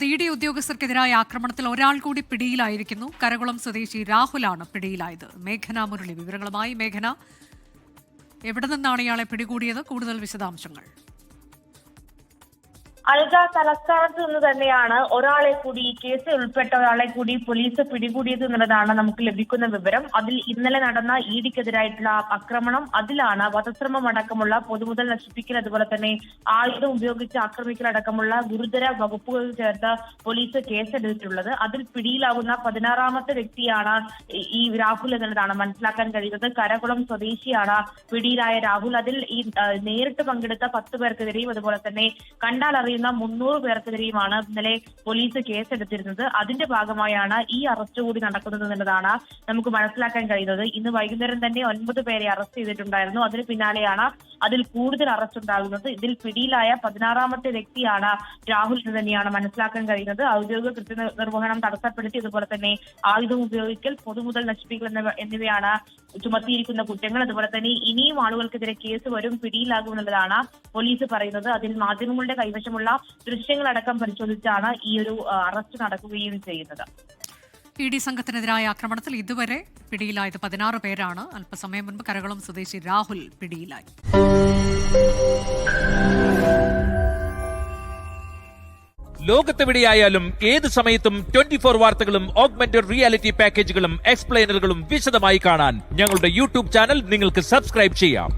CID ഉദ്യോഗസ്ഥർക്കെതിരായ ആക്രമണത്തിൽ ഒരാൾ കൂടി പിടിയിലായിരിക്കുന്നു. കരകുളം സ്വദേശി രാഹുലാണ് പിടിയിലായത്. മേഘന മുരളി വിവരങ്ങളുമായി. മേഘന, എവിടെ നിന്നാണ് ഇയാളെ പിടികൂടിയത്? കൂടുതൽ വിശദാംശങ്ങൾ. അൽഗ തലസ്ഥാനത്ത് നിന്ന് തന്നെയാണ് ഒരാളെ കൂടി ഈ കേസിൽ ഉൾപ്പെട്ട ഒരാളെ കൂടി പോലീസ് പിടികൂടിയത് എന്നുള്ളതാണ് നമുക്ക് ലഭിക്കുന്ന വിവരം. അതിൽ ഇന്നലെ നടന്ന ഇഡിക്കെതിരായിട്ടുള്ള ആക്രമണം, അതിലാണ് വധശ്രമം അടക്കമുള്ള പൊതുമുതൽ നശിപ്പിക്കൽ, അതുപോലെ തന്നെ ആയുധം ഉപയോഗിച്ച് ആക്രമിക്കൽ അടക്കമുള്ള ഗുരുതര വകുപ്പുകൾ ചേർത്ത് പോലീസ് കേസെടുത്തിട്ടുള്ളത്. അതിൽ പിടിയിലാകുന്ന 16ാമത്തെ വ്യക്തിയാണ് ഈ രാഹുൽ എന്നുള്ളതാണ് മനസ്സിലാക്കാൻ കഴിയുന്നത്. കരകുളം സ്വദേശിയാണ് പിടിയിലായ രാഹുൽ. അതിൽ ഈ നേരിട്ട് പങ്കെടുത്ത 10 പേർക്കെതിരെയും അതുപോലെ തന്നെ കണ്ടാൽ 300 പേർക്കെതിരെയുമാണ് ഇന്നലെ പോലീസ് കേസെടുത്തിരുന്നത്. അതിന്റെ ഭാഗമായാണ് ഈ അറസ്റ്റ് കൂടി നടക്കുന്നത് എന്നുള്ളതാണ് നമുക്ക് മനസ്സിലാക്കാൻ കഴിയുന്നത്. ഇന്ന് വൈകുന്നേരം തന്നെ 9 പേരെ അറസ്റ്റ് ചെയ്തിട്ടുണ്ടായിരുന്നു. അതിന് പിന്നാലെയാണ് അതിൽ കൂടുതൽ അറസ്റ്റ് ഉണ്ടാകുന്നത്. ഇതിൽ പിടിയിലായ 16ാമത്തെ വ്യക്തിയാണ് രാഹുൽ എന്ന് തന്നെയാണ് മനസ്സിലാക്കാൻ കഴിയുന്നത്. ഔദ്യോഗിക കൃത്യനിർവഹണം തടസ്സപ്പെടുത്തി, അതുപോലെ തന്നെ ആയുധം ഉപയോഗിക്കൽ, പൊതുമുതൽ നശിപ്പിക്കൽ എന്നിവയാണ് ചുമത്തിയിരിക്കുന്ന കുറ്റങ്ങൾ. അതുപോലെ തന്നെ ഇനിയും ആളുകൾക്കെതിരെ കേസ് വരും, പിടിയിലാകുമെന്നുള്ളതാണ് പോലീസ് പറയുന്നത്. അതിൽ മാധ്യമങ്ങളുടെ കൈവശമുള്ള ദൃശ്യങ്ങളടക്കം പരിശോധിച്ചാണ് ഈ ഒരു അറസ്റ്റ് നടക്കുകയും ചെയ്യുന്നത്. ഇഡി സംഘത്തിനെതിരായ ആക്രമണത്തിൽ ഇതുവരെ പിടിയിലായത് 16 പേരാണ്. അല്പസമയം മുൻപ് കരകുളം സ്വദേശി രാഹുൽ പിടിയിലായി. ലോകത്തെവിടെയായാലും ഏത് സമയത്തും 24 വാർത്തകളും ഓഗ്മെന്റഡ് റിയാലിറ്റി പാക്കേജുകളും എക്സ്പ്ലെയിനറുകളും വിശദമായി കാണാൻ ഞങ്ങളുടെ യൂട്യൂബ് ചാനൽ നിങ്ങൾക്ക് സബ്സ്ക്രൈബ് ചെയ്യാം.